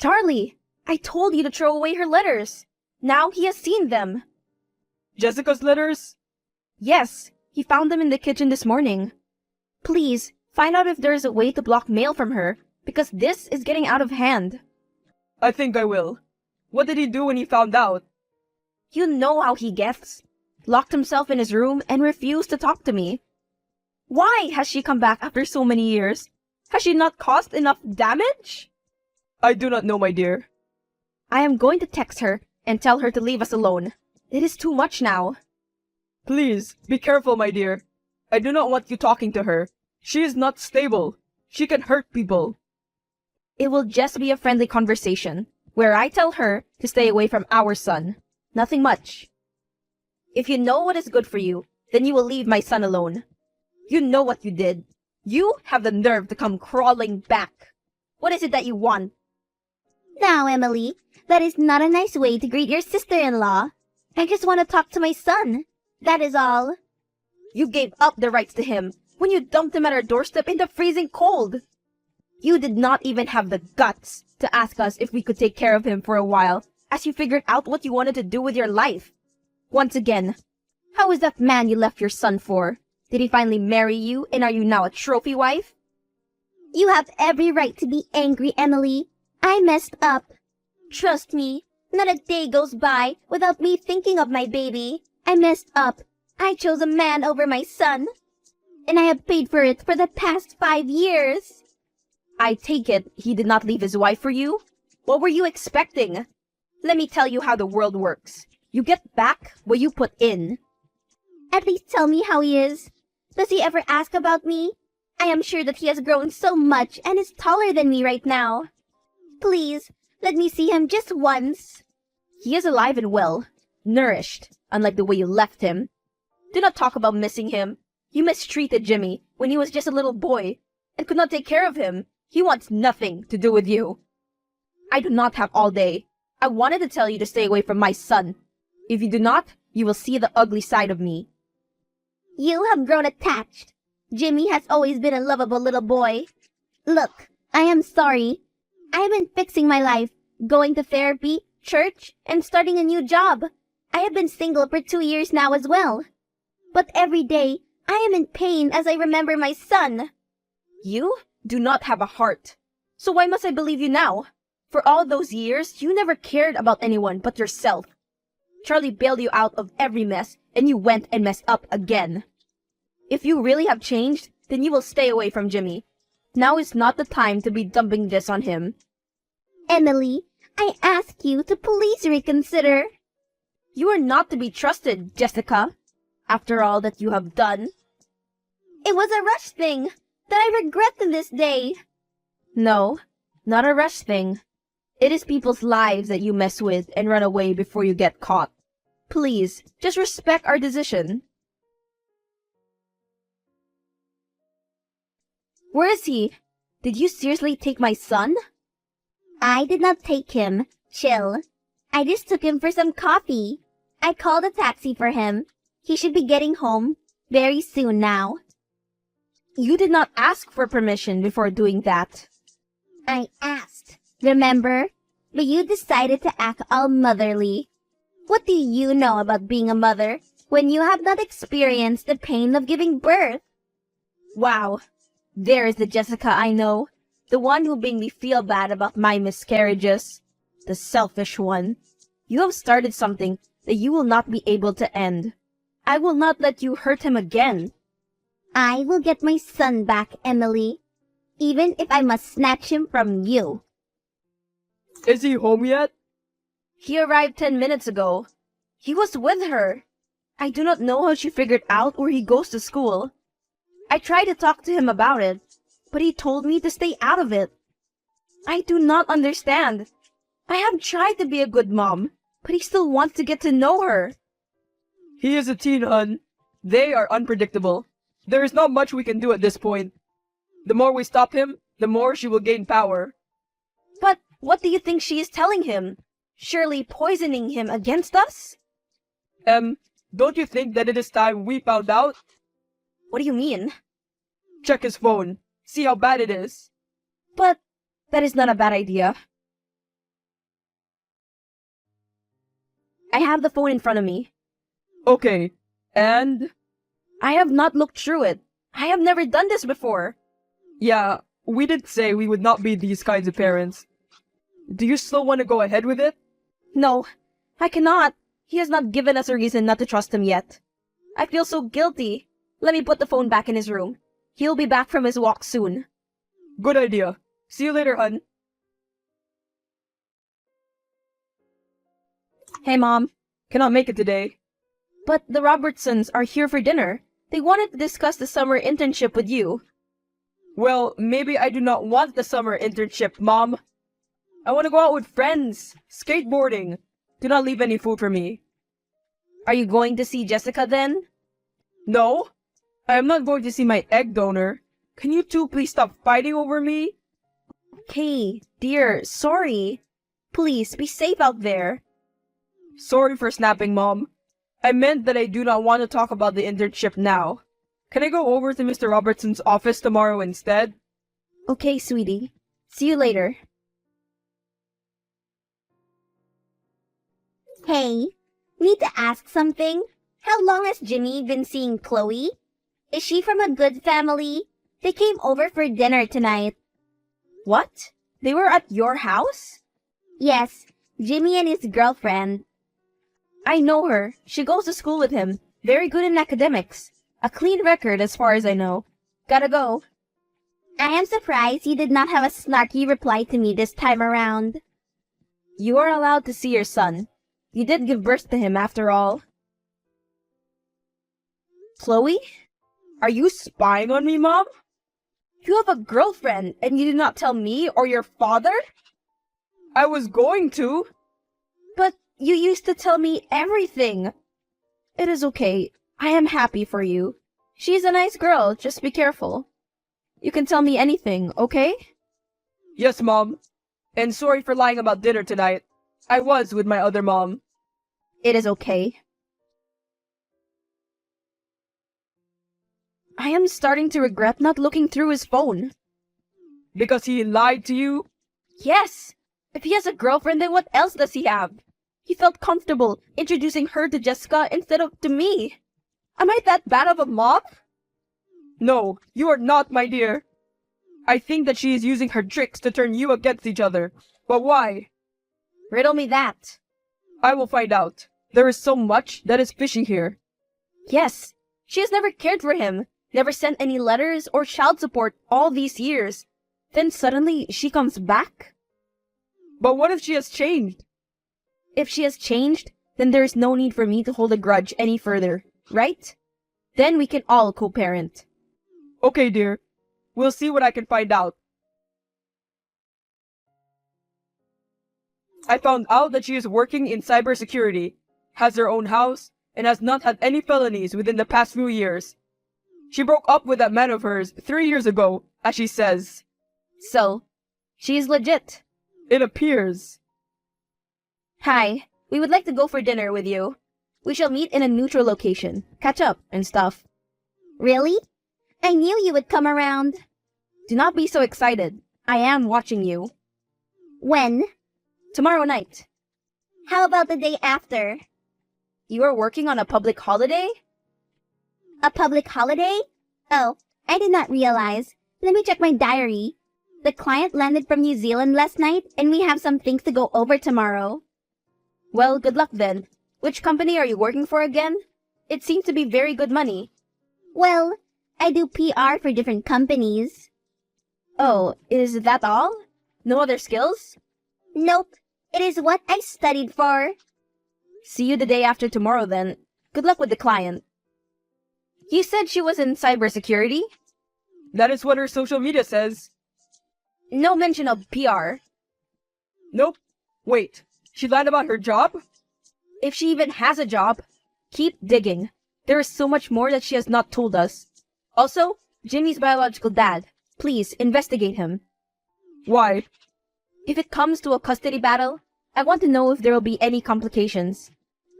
Charlie, I told you to throw away her letters. Now he has seen them. Jessica's letters? Yes, he found them in the kitchen this morning. Please, find out if there is a way to block mail from her, because this is getting out of hand. I think I will. What did he do when he found out? You know how he gets. Locked himself in his room and refused to talk to me. Why has she come back after so many years? Has she not caused enough damage? I do not know, my dear. I am going to text her and tell her to leave us alone. It is too much now. Please, be careful, my dear. I do not want you talking to her. She is not stable. She can hurt people. It will just be a friendly conversation, where I tell her to stay away from our son. Nothing much. If you know what is good for you, then you will leave my son alone. You know what you did. You have the nerve to come crawling back. What is it that you want? Now, Emily, that is not a nice way to greet your sister-in-law. I just want to talk to my son. That is all. You gave up the rights to him when you dumped him at our doorstep in the freezing cold. You did not even have the guts to ask us if we could take care of him for a while, as you figured out what you wanted to do with your life. Once again, how is that man you left your son for? Did he finally marry you, and are you now a trophy wife? You have every right to be angry, Emily. I messed up. Trust me, not a day goes by without me thinking of my baby. I messed up. I chose a man over my son. And I have paid for it for the past 5 years. I take it he did not leave his wife for you? What were you expecting? Let me tell you how the world works. You get back what you put in. At least tell me how he is. Does he ever ask about me? I am sure that he has grown so much and is taller than me right now. Please, let me see him just once. He is alive and well, nourished, unlike the way you left him. Do not talk about missing him. You mistreated Jimmy when he was just a little boy and could not take care of him. He wants nothing to do with you. I do not have all day. I wanted to tell you to stay away from my son. If you do not, you will see the ugly side of me. You have grown attached. Jimmy has always been a lovable little boy. Look, I am sorry. I have been fixing my life, going to therapy, church, and starting a new job. I have been single for 2 years now as well. But every day, I am in pain as I remember my son. You do not have a heart. So why must I believe you now? For all those years, you never cared about anyone but yourself. Charlie bailed you out of every mess, and you went and messed up again. If you really have changed, then you will stay away from Jimmy. Now is not the time to be dumping this on him. Emily, I ask you to please reconsider. You are not to be trusted, Jessica, after all that you have done. It was a rush thing that I regret to this day. No, not a rush thing. It is people's lives that you mess with and run away before you get caught. Please, just respect our decision. Where is he? Did you seriously take my son? I did not take him. Chill. I just took him for some coffee. I called a taxi for him. He should be getting home very soon now. You did not ask for permission before doing that. I asked, remember? But you decided to act all motherly. What do you know about being a mother when you have not experienced the pain of giving birth? Wow. There is the Jessica I know, the one who made me feel bad about my miscarriages. The selfish one. You have started something that you will not be able to end. I will not let you hurt him again. I will get my son back, Emily, even if I must snatch him from you. Is he home yet? He arrived 10 minutes ago. He was with her. I do not know how she figured out where he goes to school. I tried to talk to him about it, but he told me to stay out of it. I do not understand. I have tried to be a good mom, but he still wants to get to know her. He is a teen, hun. They are unpredictable. There is not much we can do at this point. The more we stop him, the more she will gain power. But what do you think she is telling him? Surely poisoning him against us? Don't you think that it is time we found out? What do you mean? Check his phone. See how bad it is. But that is not a bad idea. I have the phone in front of me. Okay, and? I have not looked through it. I have never done this before. Yeah, we did say we would not be these kinds of parents. Do you still want to go ahead with it? No, I cannot. He has not given us a reason not to trust him yet. I feel so guilty. Let me put the phone back in his room. He'll be back from his walk soon. Good idea. See you later, hun. Hey, Mom. Cannot make it today. But the Robertsons are here for dinner. They wanted to discuss the summer internship with you. Well, maybe I do not want the summer internship, Mom. I want to go out with friends. Skateboarding. Do not leave any food for me. Are you going to see Jessica then? No. I am not going to see my egg donor. Can you two please stop fighting over me? Okay, dear, sorry. Please, be safe out there. Sorry for snapping, Mom. I meant that I do not want to talk about the internship now. Can I go over to Mr. Robertson's office tomorrow instead? Okay, sweetie. See you later. Hey, need to ask something. How long has Jimmy been seeing Chloe? Is she from a good family? They came over for dinner tonight. What? They were at your house? Yes, Jimmy and his girlfriend. I know her. She goes to school with him. Very good in academics. A clean record as far as I know. Gotta go. I am surprised you did not have a snarky reply to me this time around. You are allowed to see your son. You did give birth to him after all. Chloe? Are you spying on me, Mom? You have a girlfriend and you did not tell me or your father? I was going to. But you used to tell me everything. It is okay. I am happy for you. She's a nice girl. Just be careful. You can tell me anything, okay? Yes, Mom. And sorry for lying about dinner tonight. I was with my other mom. It is okay. I am starting to regret not looking through his phone. Because he lied to you? Yes! If he has a girlfriend, then what else does he have? He felt comfortable introducing her to Jessica instead of to me. Am I that bad of a mom? No, you are not, my dear. I think that she is using her tricks to turn you against each other. But why? Riddle me that. I will find out. There is so much that is fishy here. Yes, she has never cared for him, never sent any letters or child support all these years. Then suddenly she comes back? But what if she has changed? If she has changed, then there is no need for me to hold a grudge any further, right? Then we can all co-parent. Okay, dear. We'll see what I can find out. I found out that she is working in cybersecurity, has her own house, and has not had any felonies within the past few years. She broke up with that man of hers 3 years ago, as she says. So, she is legit. It appears. Hi, we would like to go for dinner with you. We shall meet in a neutral location, catch up and stuff. Really? I knew you would come around. Do not be so excited. I am watching you. When? Tomorrow night. How about the day after? You are working on a public holiday? A public holiday? Oh, I did not realize. Let me check my diary. The client landed from New Zealand last night, and we have some things to go over tomorrow. Well, good luck then. Which company are you working for again? It seems to be very good money. Well, I do PR for different companies. Oh, is that all? No other skills? Nope. It is what I studied for. See you the day after tomorrow then. Good luck with the client. You said she was in cybersecurity? That is what her social media says. No mention of PR. Nope. Wait, she lied about her job? If she even has a job, keep digging. There is so much more that she has not told us. Also, Jimmy's biological dad. Please, investigate him. Why? If it comes to a custody battle, I want to know if there will be any complications.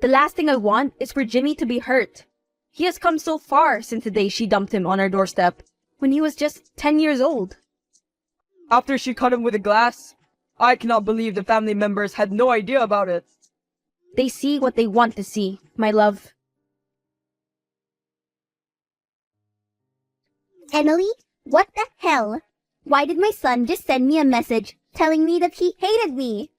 The last thing I want is for Jimmy to be hurt. He has come so far since the day she dumped him on our doorstep, when he was just 10 years old. After she cut him with a glass, I cannot believe the family members had no idea about it. They see what they want to see, my love. Emily, what the hell? Why did my son just send me a message telling me that he hated me?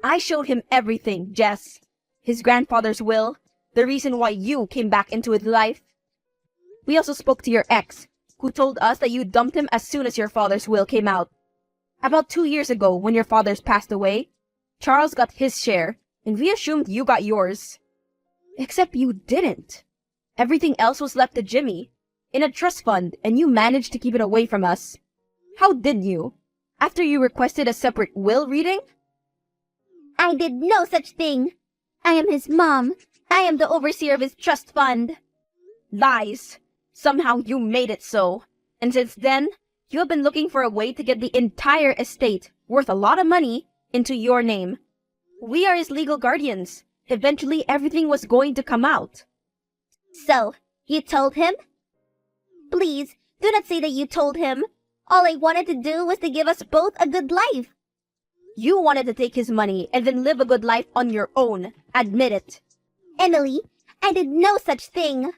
I showed him everything, Jess. His grandfather's will, the reason why you came back into his life. We also spoke to your ex, who told us that you dumped him as soon as your father's will came out. About 2 years ago, when your father's passed away, Charles got his share, and we assumed you got yours. Except you didn't. Everything else was left to Jimmy, in a trust fund, and you managed to keep it away from us. How did you? After you requested a separate will reading? I did no such thing. I am his mom. I am the overseer of his trust fund. Lies. Somehow you made it so. And since then, you have been looking for a way to get the entire estate, worth a lot of money, into your name. We are his legal guardians. Eventually, everything was going to come out. So, you told him? Please, do not say that you told him. All I wanted to do was to give us both a good life. You wanted to take his money and then live a good life on your own. Admit it. Emily, I did no such thing.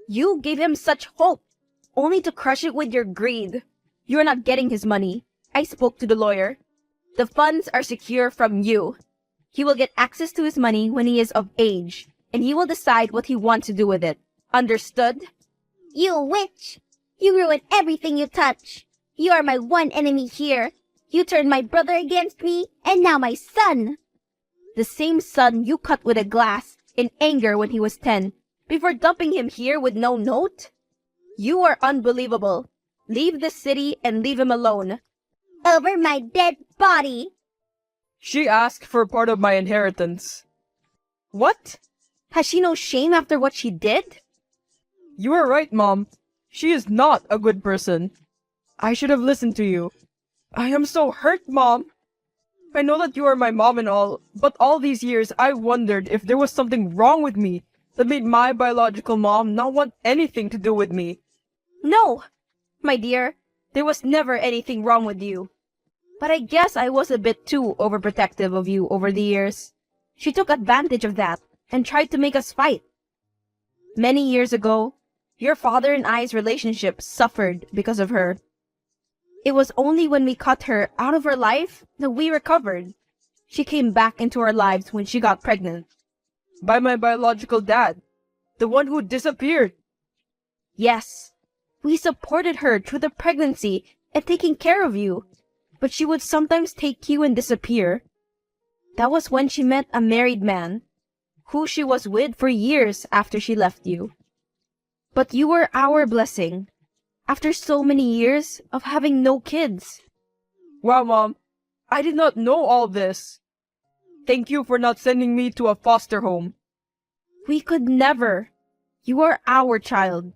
You gave him such hope, only to crush it with your greed. You're not getting his money. I spoke to the lawyer. The funds are secure from you. He will get access to his money when he is of age, and he will decide what he wants to do with it. Understood? You witch! You ruin everything you touch. You are my one enemy here. You turned my brother against me, and now my son. The same son you cut with a glass in anger when he was 10, before dumping him here with no note? You are unbelievable. Leave the city and leave him alone. Over my dead body. She asked for part of my inheritance. What? Has she no shame after what she did? You are right, Mom. She is not a good person. I should have listened to you. I am so hurt, Mom. I know that you are my mom and all, but all these years I wondered if there was something wrong with me that made my biological mom not want anything to do with me. No, my dear, there was never anything wrong with you. But I guess I was a bit too overprotective of you over the years. She took advantage of that and tried to make us fight. Many years ago, your father and I's relationship suffered because of her. It was only when we cut her out of her life that we recovered. She came back into our lives when she got pregnant. By my biological dad, the one who disappeared. Yes, we supported her through the pregnancy and taking care of you, but she would sometimes take you and disappear. That was when she met a married man, who she was with for years after she left you. But you were our blessing, after so many years of having no kids. Wow, Mom, I did not know all this. Thank you for not sending me to a foster home. We could never. You are our child.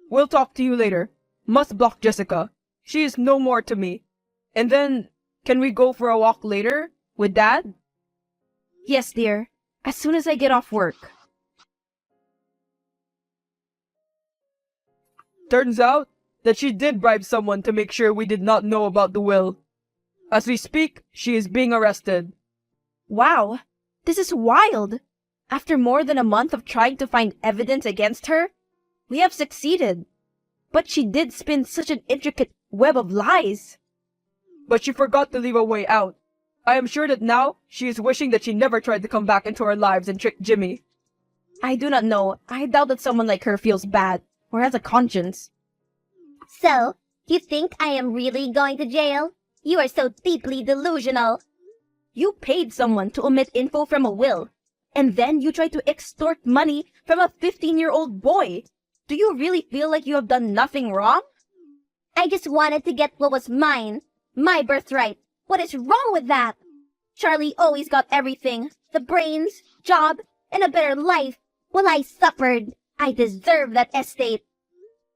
We'll talk to you later. Must block Jessica. She is no more to me. And then, can we go for a walk later? With Dad? Yes, dear. As soon as I get off work. Turns out that she did bribe someone to make sure we did not know about the will. As we speak, she is being arrested. Wow, this is wild. After more than a month of trying to find evidence against her, we have succeeded. But she did spin such an intricate web of lies. But she forgot to leave a way out. I am sure that now she is wishing that she never tried to come back into our lives and trick Jimmy. I do not know. I doubt that someone like her feels bad or has a conscience. So, you think I am really going to jail? You are so deeply delusional. You paid someone to omit info from a will, and then you tried to extort money from a 15-year-old boy. Do you really feel like you have done nothing wrong? I just wanted to get what was mine. My birthright. What is wrong with that? Charlie always got everything. The brains, job, and a better life. While I suffered. I deserve that estate.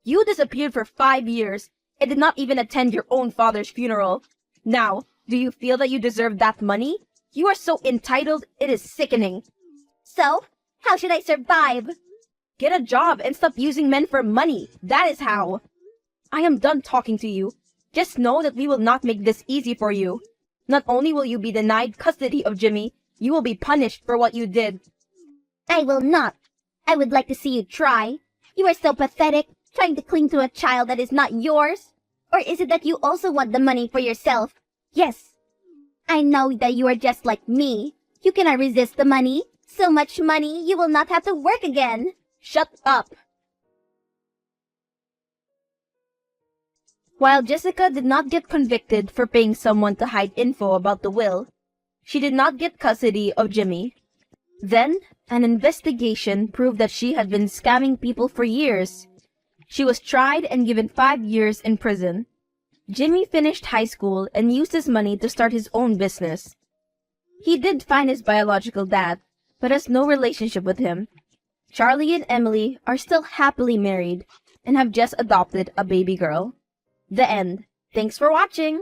You disappeared for 5 years and did not even attend your own father's funeral. Now, do you feel that you deserve that money? You are so entitled, it is sickening. So, how should I survive? Get a job and stop using men for money. That is how. I am done talking to you. Just know that we will not make this easy for you. Not only will you be denied custody of Jimmy, You will be punished for what you did. I will not. I would like to see you try. You are so pathetic, trying to cling to a child that is not yours. Or is it that you also want the money for yourself? Yes. I know that you are just like me. You cannot resist the money. So much money, you will not have to work again. Shut up. While Jessica did not get convicted for paying someone to hide info about the will, she did not get custody of Jimmy. Then, an investigation proved that she had been scamming people for years. She was tried and given 5 years in prison. Jimmy finished high school and used his money to start his own business. He did find his biological dad, but has no relationship with him. Charlie and Emily are still happily married and have just adopted a baby girl. The end. Thanks for watching!